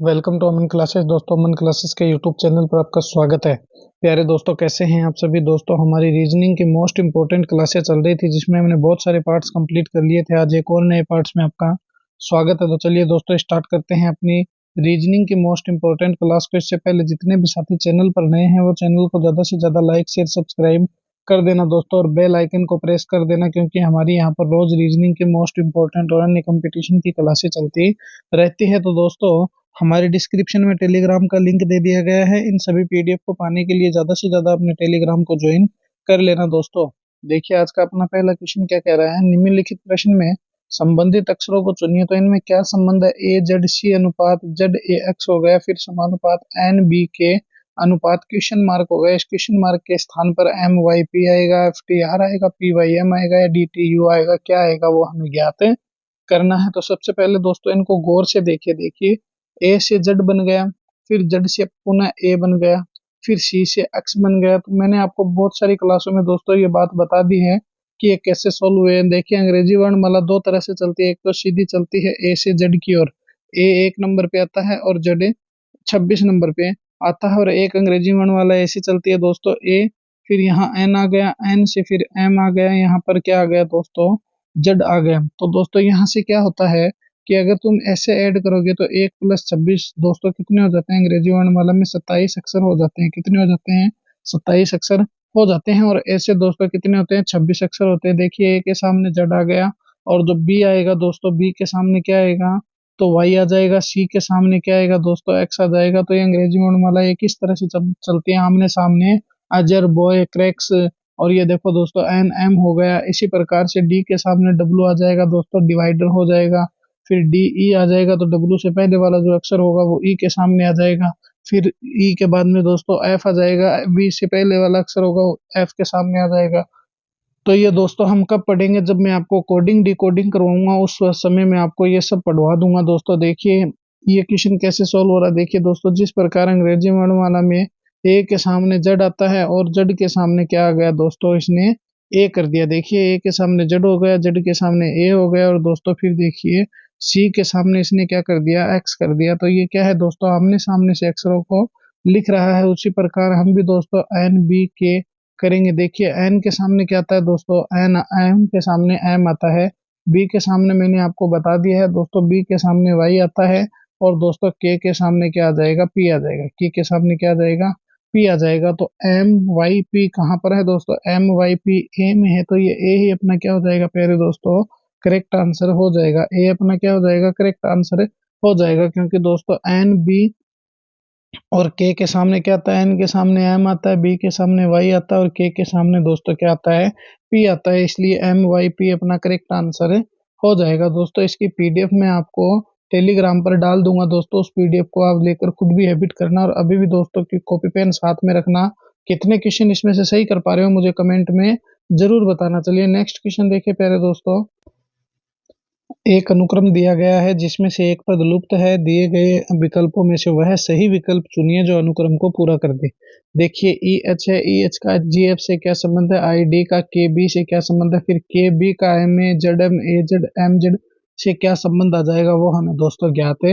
Welcome to Aman classes. दोस्तों, Aman classes के YouTube channel पर आपका स्वागत है। प्यारे दोस्तों, कैसे हैं आप सभी दोस्तों। हमारी रीजनिंग की मोस्ट इंपॉर्टेंट क्लासेस चल रही थी जिसमें हमने बहुत सारे पार्ट्स कंप्लीट कर लिए थे। आज एक और नए पार्ट्स में आपका स्वागत है। तो चलिए दोस्तों, स्टार्ट करते हैं अपनी रीजनिंग की मोस्ट इंपॉर्टेंट क्लास को। इससे पहले जितने भी साथी चैनल पर नए हैं वो चैनल को ज़्यादा से ज़्यादा लाइक शेयर सब्सक्राइब कर देना दोस्तों, और बेल आइकन को प्रेस कर देना, क्योंकि हमारी यहाँ पर रोज रीजनिंग की मोस्ट इंपॉर्टेंट और अन्य कंपटीशन की क्लासेस चलती रहती है। तो दोस्तों, हमारे डिस्क्रिप्शन में टेलीग्राम का लिंक दे दिया गया है। इन सभी पीडीएफ को पाने के लिए ज़्यादा से ज़्यादा अपने टेलीग्राम को ज्वाइन कर लेना दोस्तों। देखिए, आज का अपना पहला क्वेश्चन क्या कह रहा है। निम्नलिखित प्रश्न में संबंधित अक्षरों को चुनिए। तो इनमें क्या संबंध है। ए जेड सी अनुपात जेड ए एक्स हो गया, फिर समानुपात एन बी के अनुपात क्वेश्चन मार्क हो गया। इस क्वेश्चन मार्क के स्थान पर एम वाई पी आएगा, एफ टी आर आएगा, पी वाई एम आएगा या डी टी यू आएगा। क्या आएगा वो हमें ज्ञात करना है। तो सबसे पहले दोस्तों इनको गौर से देखिए। ए से जेड बन गया, फिर जेड से पुनः ए बन गया, फिर सी से एक्स बन गया। तो मैंने आपको बहुत सारी क्लासों में दोस्तों ये बात बता दी है कि ये कैसे सोल्व हुए। देखिए, अंग्रेजी वर्णमाला दो तरह से चलती है। एक तो सीधी चलती है ए से जेड की ओर, ए एक नंबर पे आता है और जेड 26 नंबर पे आता है। और एक अंग्रेजी वर्णमाला ऐसी चलती है दोस्तों, ए फिर यहाँ एन आ गया, एन से फिर एम आ गया, यहाँ पर क्या आ गया दोस्तों, जेड आ गया। तो दोस्तों यहाँ से क्या होता है कि अगर तुम ऐसे ऐड करोगे तो 1 + 26 दोस्तों कितने हो जाते हैं। अंग्रेजी वर्णमाला में 27 अक्षर हो जाते हैं। कितने हो जाते हैं, 27 अक्षर हो जाते हैं। और ऐसे दोस्तों कितने होते हैं, 26 अक्षर होते हैं। देखिए, ए के सामने जेड आ गया, और जो बी आएगा दोस्तों, बी के सामने क्या आएगा, तो वाई आ जाएगा। सी के सामने क्या आएगा दोस्तों, एक्स आ जाएगा। तो ये अंग्रेजी वर्णमाला ये किस तरह से चलती है, आमने सामने, अजर बॉय क्रैक्स। और ये देखो दोस्तों, एन एम हो गया। इसी प्रकार से डी के सामने डब्लू आ जाएगा दोस्तों, डिवाइडर हो जाएगा। फिर डी ई आ जाएगा, तो डब्लू से पहले वाला जो अक्षर होगा वो ई के सामने आ जाएगा। फिर ई के बाद में दोस्तों एफ आ जाएगा, बी से पहले वाला अक्षर होगा वो एफ के सामने आ जाएगा। तो ये दोस्तों हम कब पढ़ेंगे, जब मैं आपको कोडिंग डिकोडिंग करवाऊंगा उस समय में आपको ये सब पढ़वा दूंगा दोस्तों। देखिए, ये क्वेश्चन कैसे सोल्व हो रहा है। देखिए दोस्तों, जिस प्रकार अंग्रेजी वर्णमाला में ए के सामने जेड आता है और जेड के सामने क्या आ गया दोस्तों, इसने ए कर दिया। देखिए, ए के सामने जेड हो गया, जेड के सामने ए हो गया। और दोस्तों फिर देखिए, सी के सामने इसने क्या कर दिया, एक्स कर दिया। तो ये क्या है दोस्तों, आमने सामने से अक्षरों को लिख रहा है। उसी प्रकार हम भी दोस्तों एन बी के करेंगे। देखिए, एन के सामने क्या आता है दोस्तों, एन एम के सामने एम आता है। बी के सामने मैंने आपको बता दिया है दोस्तों, बी के सामने वाई आता है। और दोस्तों के सामने क्या आ जाएगा, पी आ जाएगा। के सामने क्या आ जाएगा, पी आ जाएगा। तो एम वाई पी कहाँ पर है दोस्तों, एम वाई पी ए में है। तो ये ए ही अपना क्या हो जाएगा प्यारे दोस्तों, करेक्ट आंसर हो जाएगा। ए अपना क्या हो जाएगा, करेक्ट आंसर हो जाएगा। क्योंकि दोस्तों एन बी और के सामने क्या आता है, एन के सामने एम आता है, बी के सामने वाई आता है, और के सामने दोस्तों क्या आता है, पी आता है। इसलिए एम वाई पी अपना करेक्ट आंसर हो जाएगा दोस्तों। इसकी पीडीएफ में आपको टेलीग्राम पर डाल दूंगा दोस्तों। उस पीडीएफ को आप लेकर खुद भी हैबिट करना, और अभी भी दोस्तों की कॉपी पेन साथ में रखना। कितने क्वेश्चन इसमें से सही कर पा रहे हो मुझे कमेंट में जरूर बताना। चलिए नेक्स्ट क्वेश्चन देखिए प्यारे दोस्तों। एक अनुक्रम दिया गया है जिसमें से एक पद लुप्त है। दिए गए विकल्पों में से वह सही विकल्प चुनिए जो अनुक्रम को पूरा कर दे। देखिए, ई एच है, ई एच का जी एफ से क्या संबंध है, आई डी का के बी से क्या संबंध है, फिर के बी का M A Z M A Z M Z से क्या संबंध आ जाएगा, वो हमें दोस्तों ज्ञात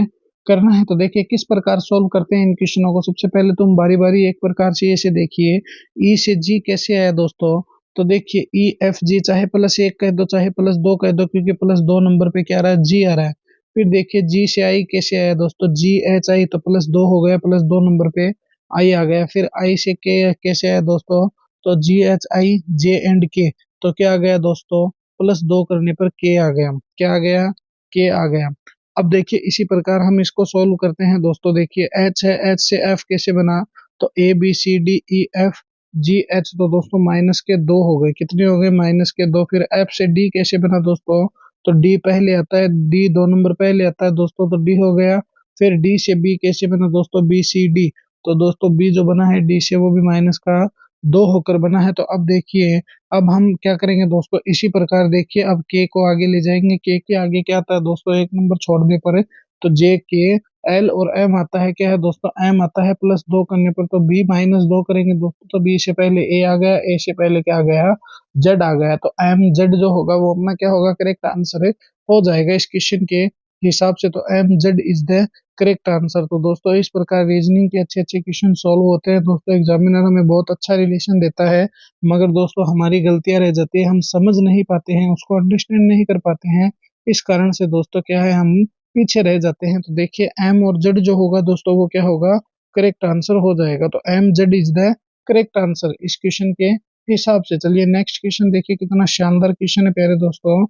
करना है। तो देखिए किस प्रकार सोल्व करते हैं इन क्वेश्चनों को। सबसे पहले तुम बारी बारी एक प्रकार से ऐसे देखिए, ई से जी कैसे आया दोस्तों। तो देखिए, ई एफ जी चाहे +1 कह दो चाहे +2 कह दो, क्योंकि +2 नंबर पे क्या आ रहा है, जी आ रहा है। फिर देखिए, जी से आई कैसे आया दोस्तों, जी एच आई, तो +2 हो गया, +2 नंबर पे आई आ गया। फिर आई से के कैसे आया दोस्तों, तो जी एच आई जे एंड के, तो क्या आ गया दोस्तों, +2 करने पर के आ गया। क्या आ गया, के आ गया। अब देखिए इसी प्रकार हम इसको सोल्व करते हैं दोस्तों। देखिए, एच है, एच से एफ कैसे बना, तो A B C D E F G H, तो दोस्तों -2 हो गए। कितने हो गए, -2। फिर एफ से डी कैसे बना दोस्तों, तो डी पहले आता है, डी 2 नंबर पहले आता है दोस्तों, तो डी हो गया। फिर डी से बी कैसे बना दोस्तों, बी सी डी, तो दोस्तों बी जो बना है डी से वो भी -2 होकर बना है। तो अब देखिए, अब हम क्या करेंगे दोस्तों, इसी प्रकार देखिए अब के को आगे ले जाएंगे। के आगे क्या आता है दोस्तों, एक नंबर छोड़ने पर, तो जे के एल और एम आता है, क्या है दोस्तों, एम आता है। +2 करने पर तो बी -2 करेंगे दोस्तों, तो बी से पहले ए आ गया, ए से पहले क्या आ गया, जेड आ गया। तो एम जेड जो होगा वो अपना क्या होगा, करेक्ट आंसर हो जाएगा इस क्वेश्चन के हिसाब से। तो M Z is the correct answer. तो दोस्तों इस प्रकार रीजनिंग के अच्छे अच्छे क्वेश्चन सॉल्व होते हैं दोस्तों। एग्जामिनर हमें बहुत अच्छा रिलेशन देता है, मगर दोस्तों हमारी गलतियां रह जाती है, हम समझ नहीं पाते हैं, उसको अंडरस्टैंड नहीं कर पाते हैं। इस कारण से दोस्तों क्या है, हम पीछे रह जाते हैं। तो देखिए एम और जेड जो होगा दोस्तों वो क्या होगा, करेक्ट आंसर हो जाएगा। तो M Z is the correct answer इस क्वेश्चन के हिसाब से। चलिए नेक्स्ट क्वेश्चन देखिए, कितना शानदार क्वेश्चन है प्यारे दोस्तों।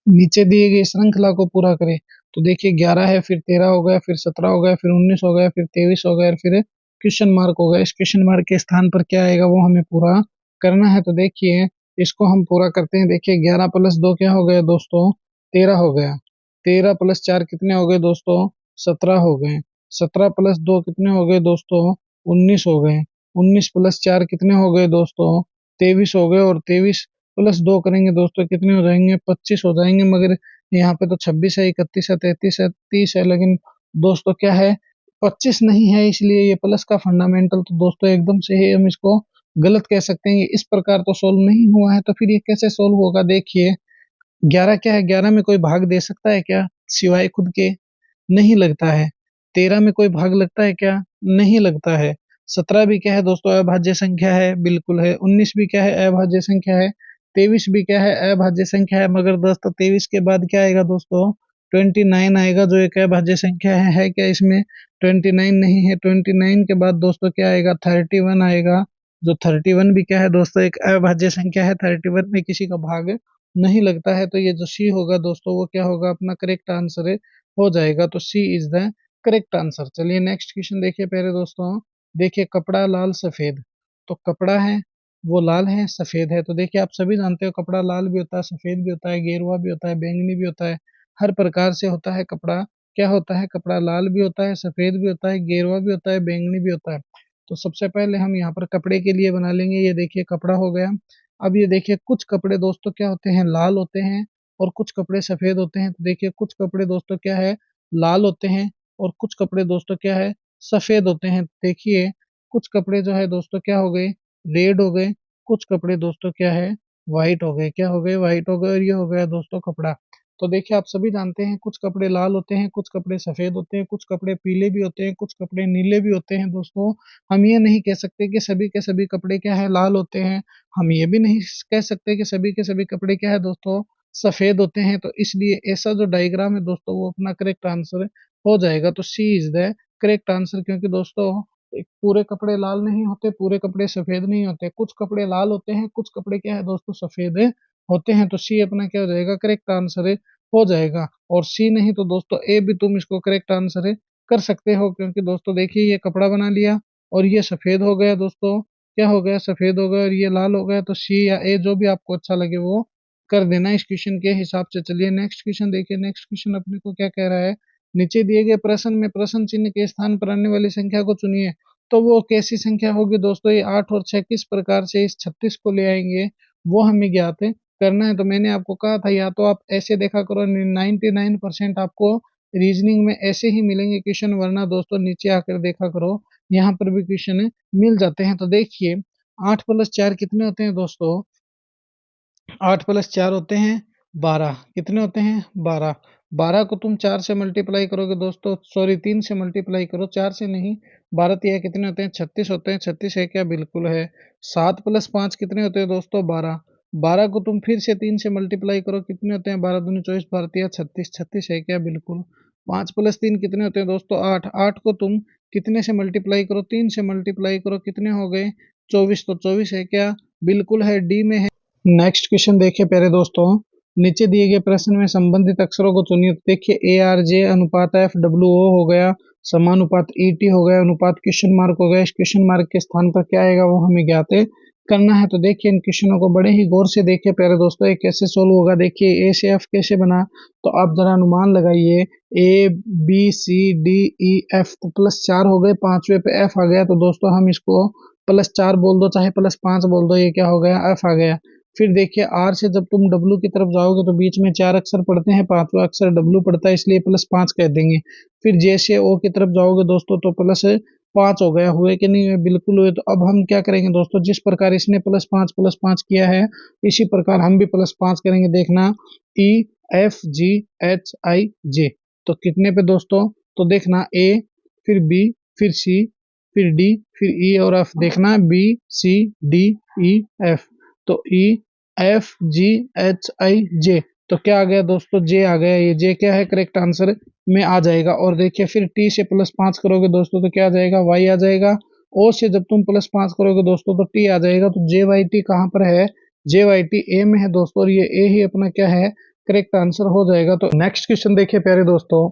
नीचे दिए गए श्रृंखला को पूरा करें। तो देखिए 11 है, फिर 13 हो गया, फिर 17 हो गया, फिर 19 हो गया, फिर 23 हो गया, फिर क्वेश्चन मार्क हो गया। इस क्वेश्चन मार्क के स्थान पर क्या आएगा वो हमें पूरा करना है। तो देखिए इसको हम पूरा करते हैं। देखिए 11 प्लस 2 क्या हो गया दोस्तों, 13 हो गया। 13 प्लस 4 कितने हो गए दोस्तों, 17 हो गए। 17 प्लस 2 कितने हो गए दोस्तों, 19 हो गए। 19 प्लस 4 कितने हो गए दोस्तों, 23 हो गए। और 23 प्लस 2 करेंगे दोस्तों कितने हो जाएंगे, 25 हो जाएंगे। मगर यहाँ पे तो 26 है, 31 है, 33 है, 30 है, लेकिन दोस्तों क्या है, 25 नहीं है, इसलिए ये प्लस का फंडामेंटल तो दोस्तों एकदम से ही हम इसको गलत कह सकते हैं। ये इस प्रकार तो सोल्व नहीं हुआ है, तो फिर ये कैसे सोल्व होगा। देखिए 11 क्या है, 11 में कोई भाग दे सकता है क्या, सिवाय खुद के, नहीं लगता है। 13 में कोई भाग लगता है क्या, नहीं लगता है। 17 भी क्या है दोस्तों, अभाज्य संख्या है, बिल्कुल है। 19 भी क्या है, अभाज्य संख्या है। 23 भी क्या है, अभाज्य संख्या है। मगर दोस्तों 23 के बाद क्या आएगा दोस्तों, 29 आएगा, जो एक अभाज्य संख्या है क्या इसमें, 29 नहीं है। 29 के बाद दोस्तों क्या आएगा, 31 आएगा, जो 31 भी क्या है दोस्तों, एक अभाज्य संख्या है। 31 में किसी का भाग नहीं लगता है। तो ये जो सी होगा दोस्तों वो क्या होगा, अपना करेक्ट आंसर हो जाएगा। तो सी इज द करेक्ट आंसर। चलिए नेक्स्ट क्वेश्चन देखिए प्यारे दोस्तों। देखिए कपड़ा लाल सफेद, तो कपड़ा है वो लाल है सफेद है। तो देखिए आप सभी जानते हो कपड़ा लाल भी होता है, सफेद भी होता है, गेरुआ भी होता है, बैंगनी भी होता है, हर प्रकार से होता है कपड़ा। क्या होता है, कपड़ा लाल भी होता है, सफेद भी होता है, गेरुआ भी होता है, बैंगनी भी होता है। तो सबसे पहले हम यहाँ पर कपड़े के लिए बना लेंगे। ये देखिए कपड़ा हो गया। अब ये देखिए कुछ कपड़े दोस्तों क्या होते हैं, लाल होते हैं, और कुछ कपड़े सफेद होते हैं। तो देखिए कुछ कपड़े दोस्तों क्या है, लाल होते हैं, और कुछ कपड़े दोस्तों क्या है, सफेद होते हैं। देखिए कुछ कपड़े जो है दोस्तों क्या हो गए, रेड हो गए। कुछ कपड़े दोस्तों क्या है, व्हाइट हो गए। क्या हो गए, व्हाइट हो गए। और ये हो गया दोस्तों कपड़ा। तो देखिए आप सभी जानते हैं कुछ कपड़े लाल होते हैं, कुछ कपड़े सफेद होते हैं, कुछ कपड़े पीले भी होते हैं, कुछ कपड़े नीले भी होते हैं दोस्तों। हम ये नहीं कह सकते कि सभी के सभी कपड़े क्या है, लाल होते हैं। हम ये भी नहीं कह सकते कि सभी के सभी कपड़े क्या है दोस्तों, सफेद होते हैं। तो इसलिए ऐसा जो डायग्राम है दोस्तों वो अपना करेक्ट आंसर हो जाएगा। तो सी इज द करेक्ट आंसर। क्योंकि दोस्तों एक पूरे कपड़े लाल नहीं होते, पूरे कपड़े सफेद नहीं होते, कुछ कपड़े लाल होते हैं, कुछ कपड़े क्या है दोस्तों, सफेद होते हैं। तो सी अपना क्या हो जाएगा, करेक्ट आंसर हो जाएगा। और सी नहीं तो दोस्तों ए भी तुम इसको करेक्ट आंसर कर सकते हो। क्योंकि दोस्तों देखिए ये कपड़ा बना लिया, और ये सफेद हो गया दोस्तों, क्या हो गया, सफेद हो गया, और ये लाल हो गया। तो सी या ए जो भी आपको अच्छा लगे वो कर देना इस क्वेश्चन के हिसाब से। चलिए नेक्स्ट क्वेश्चन देखिए। नेक्स्ट क्वेश्चन अपने को क्या कह रहा है, नीचे दिए गए प्रश्न में प्रश्न चिन्ह के स्थान पर आने वाली संख्या को चुनिए। तो वो कैसी संख्या होगी दोस्तों, ये 8 और 6 किस प्रकार से इस 36 को ले आएंगे वो हमें ज्ञात करना है। तो मैंने आपको कहा था या तो आप ऐसे देखा करो, 99% आपको रीजनिंग में ऐसे ही मिलेंगे क्वेश्चन, वरना दोस्तों नीचे आकर देखा करो, यहाँ पर भी क्वेश्चन मिल जाते हैं। तो देखिए 8 प्लस 4 कितने होते हैं दोस्तों, 8 प्लस 4 होते हैं 12। कितने होते हैं, 12। 12 को तुम 4 से मल्टीप्लाई करोगे दोस्तों, सॉरी 3 से मल्टीप्लाई करो, 4 से नहीं। 12 तिया कितने होते हैं, 36 होते हैं। 36 है क्या, बिल्कुल है। 7 प्लस 5 कितने होते हैं दोस्तों, 12। 12 को तुम फिर से 3 से मल्टीप्लाई करो, कितने होते हैं, 12 दूनी 24, 12 तिया 36। 36 है क्या, बिल्कुल। 5 प्लस 3 कितने होते हैं दोस्तों, 8। 8 को तुम कितने से मल्टीप्लाई करो, 3 से मल्टीप्लाई करो, कितने हो गए, 24। तो 24 है क्या, बिल्कुल है, डी में है। नेक्स्ट क्वेश्चन देखिए प्यारे दोस्तों। नीचे दिए गए प्रश्न में संबंधित अक्षरों को चुनिए। तो देखिए ए आर जे अनुपात एफ डब्ल्यू ओ हो गया, समानुपात ई टी हो गया, अनुपात क्वेश्चन मार्क हो गया। इस क्वेश्चन मार्क के स्थान पर क्या आएगा वो हमें ज्ञात करना है। तो देखिए इन क्वेश्चनों को बड़े ही गौर से देखिए प्यारे दोस्तों, ये कैसे सोल्व होगा। देखिए ए से एफ कैसे बना, तो आप जरा अनुमान लगाइए। A B C D E F, तो प्लस 4 हो गए, पांचवे पे एफ आ गया। तो दोस्तों हम इसको प्लस 4 बोल दो चाहे प्लस 5 बोल दो, ये क्या हो गया, एफ आ गया। फिर देखिए आर से जब तुम डब्लू की तरफ जाओगे तो बीच में 4 अक्षर पड़ते हैं, पांचवा अक्षर डब्लू पड़ता है, इसलिए प्लस 5 कह देंगे। फिर जे से ओ की तरफ जाओगे दोस्तों तो प्लस 5 हो गया, हुए कि नहीं हुए, बिल्कुल हुए। तो अब हम क्या करेंगे दोस्तों, जिस प्रकार इसने प्लस 5 किया है, इसी प्रकार हम भी प्लस 5 करेंगे। देखना, ई एफ जी एच आई जे, तो कितने पे दोस्तों, तो देखना ए, फिर बी, फिर सी, फिर डी, फिर ई और एफ। देखना B C D E F. तो E F G H I जे, तो क्या आ गया दोस्तों, जे आ गया। ये जे क्या है, करेक्ट आंसर में आ जाएगा। और देखिए फिर टी से +5 करोगे दोस्तों तो क्या आ जाएगा, वाई आ जाएगा। ओ से जब तुम +5 करोगे दोस्तों तो टी आ जाएगा। तो जे वाई टी कहाँ पर है, जे वाई टी ए में है दोस्तों, और ये ए ही अपना क्या है, करेक्ट आंसर हो जाएगा। तो नेक्स्ट क्वेश्चन देखिए प्यारे दोस्तों।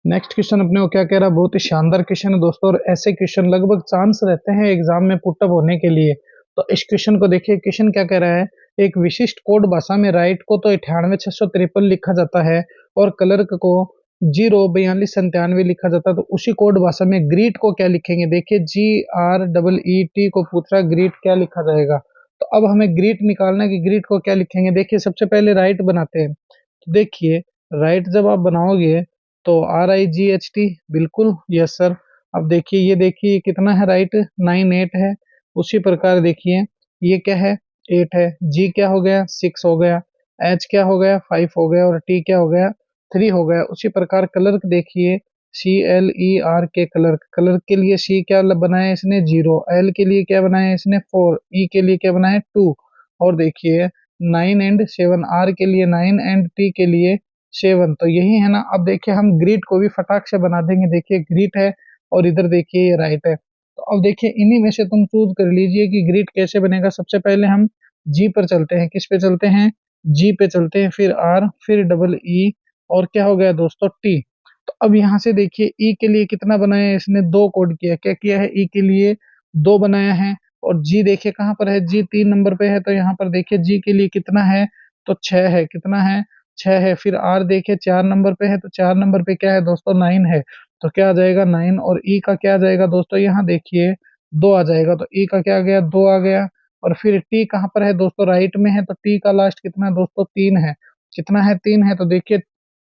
नेक्स्ट क्वेश्चन अपने को क्या कह रहा है, बहुत ही शानदार क्वेश्चन है दोस्तों, और ऐसे क्वेश्चन लगभग चांस रहते हैं एग्जाम में पुटअप होने के लिए। तो इस क्वेश्चन को देखिए, क्वेश्चन क्या कह रहा है, एक विशिष्ट कोड भाषा में राइट को तो 98,653 लिखा जाता है और क्लर्क को 04297 लिखा जाता है। तो उसी कोड भाषा में ग्रीट को क्या लिखेंगे। देखिए GREET को पूछ रहा है, ग्रीट क्या लिखा जाएगा। तो अब हमें ग्रीट निकालना है कि ग्रीट को क्या लिखेंगे। देखिए सबसे पहले राइट बनाते हैं। तो देखिए राइट जब आप बनाओगे तो RIGHT, बिल्कुल यस सर। अब देखिए ये देखिए कितना है राइट, 98 है। उसी प्रकार देखिए ये क्या है, 8 है। जी क्या हो गया, 6 हो गया। एच क्या हो गया, 5 हो गया। और टी क्या हो गया, 3 हो गया। उसी प्रकार क्लर्क देखिए, CLER क्लर्क, क्लर्क के लिए सी क्या बनाया इसने, 0। एल के लिए क्या बनाया इसने, 4। ई के लिए क्या बनाया, 2। और देखिए 9 एंड 7, आर के लिए 9 एंड टी के लिए 7। तो यही है ना। अब देखिए हम ग्रीट को भी फटाक से बना देंगे। देखिए ग्रीट है और इधर देखिए ये राइट है। तो अब देखिए इन्हीं में से तुम चूज कर लीजिए कि ग्रीट कैसे बनेगा। सबसे पहले हम जी पर चलते हैं। किस पे चलते हैं, जी पे चलते हैं, फिर आर, फिर डबल ई, और क्या हो गया दोस्तों, टी। तो अब यहाँ से देखिए ई के लिए कितना बनाया है इसने, 2 कोड किया। क्या किया है, ई के लिए 2 बनाया है। और जी देखिए कहाँ पर है, जी 3 नंबर पे है। तो यहाँ पर देखिए जी के लिए कितना है, तो 6 है। कितना है, 6 है। फिर आर देखिए 4 नंबर पे है, तो 4 नंबर पे क्या है दोस्तों, 9 है। तो क्या आ जाएगा, 9। और ई का क्या आ जाएगा दोस्तों, यहाँ देखिए 2 आ जाएगा। तो ई का क्या आ गया, 2 आ गया। और फिर टी कहाँ पर है दोस्तों, राइट में है। तो टी का लास्ट कितना है दोस्तों, 3 है। कितना है, 3 है। तो देखिए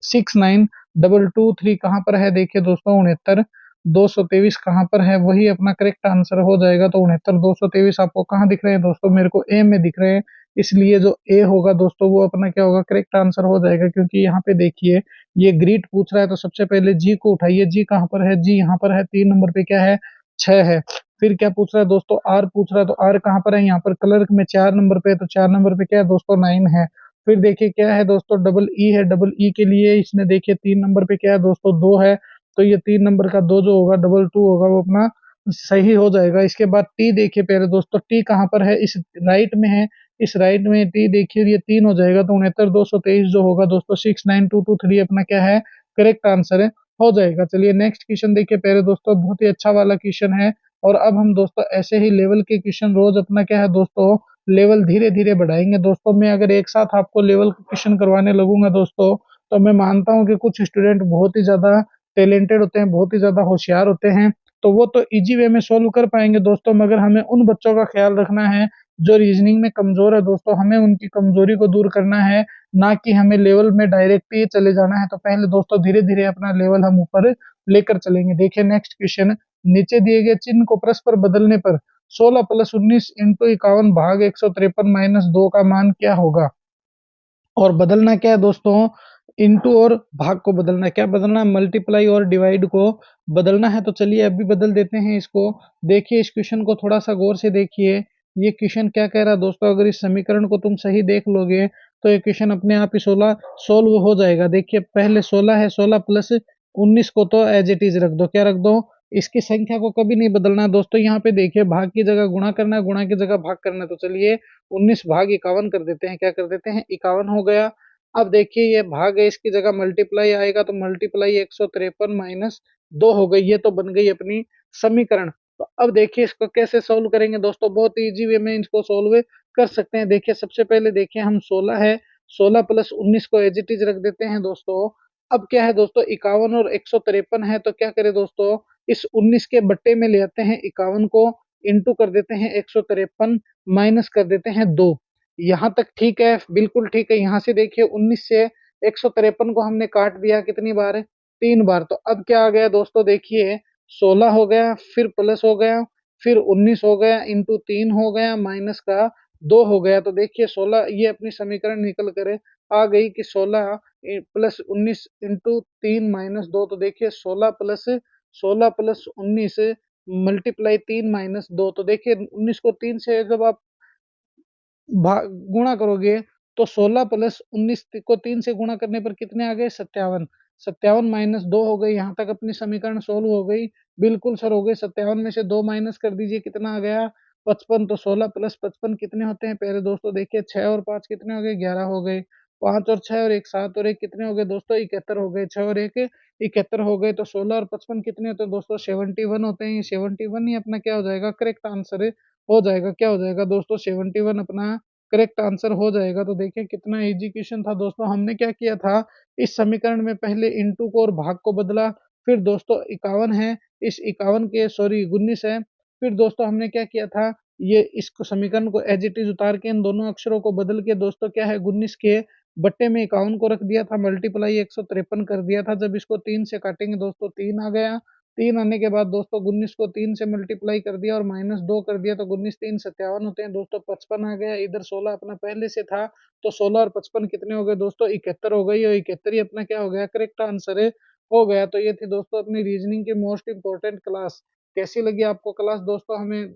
69223 कहाँ पर है, देखिए दोस्तों 69। 223 कहाँ पर है, वही अपना करेक्ट आंसर हो जाएगा। तो 69 223 आपको कहाँ दिख रहे हैं दोस्तों, मेरे को ए में दिख रहे हैं। इसलिए जो ए होगा दोस्तों वो अपना क्या होगा, करेक्ट आंसर हो जाएगा। क्योंकि यहाँ पे देखिए ये ग्रीट पूछ रहा है, तो सबसे पहले जी को उठाइए। जी कहाँ पर है, जी यहाँ पर है, 3 नंबर पे क्या है, 6 है। फिर क्या पूछ रहा है दोस्तों, आर पूछ रहा है। तो आर कहाँ पर है, यहाँ पर क्लर्क में 4 नंबर पे है। तो 4 नंबर पे क्या है दोस्तों, 9 है। फिर देखिए क्या है दोस्तों, डबल ई है। डबल ई के लिए इसने देखिए 3 नंबर पे क्या है दोस्तों, 2 है। तो ये 3 नंबर का 2 जो होगा, डबल 2 होगा, वो अपना सही हो जाएगा। इसके बाद टी देखिए पहले दोस्तों, टी कहाँ पर है, इस राइट में है। इस राइट में टी देखिए ये 3 हो जाएगा। तो 69 223 जो होगा दोस्तों, 69223 अपना क्या है, करेक्ट आंसर है, हो जाएगा। चलिए नेक्स्ट क्वेश्चन देखिए पहले दोस्तों, बहुत ही अच्छा वाला क्वेश्चन है। और अब हम दोस्तों ऐसे ही लेवल के क्वेश्चन रोज अपना क्या है दोस्तों, लेवल धीरे धीरे बढ़ाएंगे दोस्तों। मैं अगर एक साथ आपको लेवल के क्वेश्चन करवाने लगूंगा दोस्तों, तो मैं मानता हूं कि कुछ स्टूडेंट बहुत ही ज्यादा टैलेंटेड होते हैं, बहुत ही ज्यादा होशियार होते हैं, तो वो तो इजी वे में सोल्व कर पाएंगे दोस्तों। मगर हमें उन बच्चों का ख्याल रखना है जो रीजनिंग में कमजोर है दोस्तों। हमें उनकी कमजोरी को दूर करना है, ना कि हमें लेवल में डायरेक्ट ही चले जाना है। तो पहले दोस्तों धीरे धीरे अपना लेवल हम ऊपर लेकर चलेंगे। देखिए नेक्स्ट क्वेश्चन, नीचे दिए गए चिन्ह को परस्पर बदलने पर 16 + 19 × 51 भाग 153 - 2 का मान क्या होगा। और बदलना क्या है दोस्तों, इनटू और भाग को बदलना है। क्या बदलना है, मल्टीप्लाई और डिवाइड को बदलना है। तो चलिए अभी बदल देते हैं इसको। देखिए इस क्वेश्चन को थोड़ा सा गौर से देखिए। ये क्वेश्चन क्या कह रहा है दोस्तों, अगर इस समीकरण को तुम सही देख लोगे तो ये क्वेश्चन अपने आप ही 16 सोल्व हो जाएगा। देखिए पहले 16 है, 16 + 19 को तो एज इट इज रख दो। क्या रख दो, इसकी संख्या को कभी नहीं बदलना दोस्तों। यहाँ पे देखिए भाग की जगह गुणा करना है, गुणा की जगह भाग करना है। तो चलिए 19 भाग 51 कर देते हैं। क्या कर देते हैं, 51 हो गया। अब देखिए ये भाग है, इसकी जगह मल्टीप्लाई आएगा। तो मल्टीप्लाई 153 - 2 हो गई। ये तो बन गई अपनी समीकरण। तो अब देखिए इसको कैसे सोल्व करेंगे दोस्तों, बहुत इजी वे में इसको सोल्व कर सकते हैं। देखिए सबसे पहले देखिए हम 16 है, 16 + 19 को एज इट इज रख देते हैं दोस्तों। अब क्या है दोस्तों, 51 और 153 है। तो क्या करें दोस्तों, इस 19 के बट्टे में ले आते हैं 51 को, इंटू कर देते हैं 153, माइनस कर देते हैं 2। यहाँ तक ठीक है, बिल्कुल ठीक है। यहाँ से देखिए 19 से 153 को हमने काट दिया कितनी बार, 3 बार। तो अब क्या आ गया दोस्तों, देखिए 16 हो गया, फिर प्लस हो गया, फिर 19 हो गया, इंटू 3 हो गया, माइनस का 2 हो गया। तो देखिए 16 ये अपनी समीकरण निकल कर आ गई कि 16 प्लस 19 इंटू 3 - 2। तो देखिए 16 प्लस 19 मल्टीप्लाई 3 - 2। तो देखिए 19 को 3 से जब आप गुणा करोगे तो 16 प्लस 19 को 3 से गुणा करने पर कितने आ गए 57। 57 - 2 हो गई। यहाँ तक अपनी समीकरण सोल्व हो गई। बिल्कुल सर हो गई। 57 में से 2 माइनस कर दीजिए, कितना आ गया 55। तो 16 प्लस 55 कितने होते हैं प्यारे दोस्तों, देखिए 6 और 5 कितने हो गए 11 हो गए। 5 और 6 और 1 7 और 1 कितने हो गए दोस्तों 71 हो गए। 6 और 1 71 हो गए। तो 16 और 55 कितने होते हैं दोस्तों 71 होते हैं। ये 71 ही अपना क्या हो जाएगा करेक्ट आंसर हो जाएगा। क्या हो जाएगा दोस्तों 71 अपना करेक्ट आंसर हो जाएगा। तो देखिए कितना इजी क्वेश्चन था दोस्तों। हमने क्या किया था, इस समीकरण में पहले इंटू को और भाग को बदला। फिर दोस्तों 51 है, इस 51 के सॉरी 19 है। फिर दोस्तों हमने क्या किया था, ये इस समीकरण को एज इट इज उतार के इन दोनों अक्षरों को बदल के दोस्तों क्या है 19 के बट्टे में 51 को रख दिया था, मल्टीप्लाई 153 कर दिया था। जब इसको 3 से काटेंगे दोस्तों 3 आ गया। 3 आने के बाद दोस्तों 19 को 3 से मल्टीप्लाई कर दिया और -2 कर दिया। तो 19 3 57 होते हैं दोस्तों। 55 आ गया। इधर 16 अपना पहले से था। तो 16 और 55 कितने हो गए दोस्तों 71 हो गई। और 71 ही अपना क्या हो गया करेक्ट आंसर हो गया। तो ये थी दोस्तों अपनी रीजनिंग की मोस्ट इंपॉर्टेंट क्लास। कैसी लगी आपको क्लास दोस्तों, हमें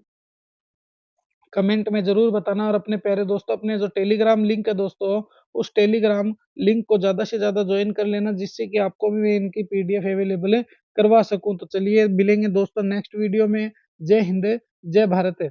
कमेंट में जरूर बताना। और अपने प्यारे दोस्तों अपने जो टेलीग्राम लिंक है दोस्तों, उस टेलीग्राम लिंक को ज्यादा से ज्यादा ज्वाइन कर लेना, जिससे कि आपको भी मैं इनकी पीडीएफ अवेलेबल करवा सकूं। तो चलिए मिलेंगे दोस्तों नेक्स्ट वीडियो में। जय हिंद, जय भारत।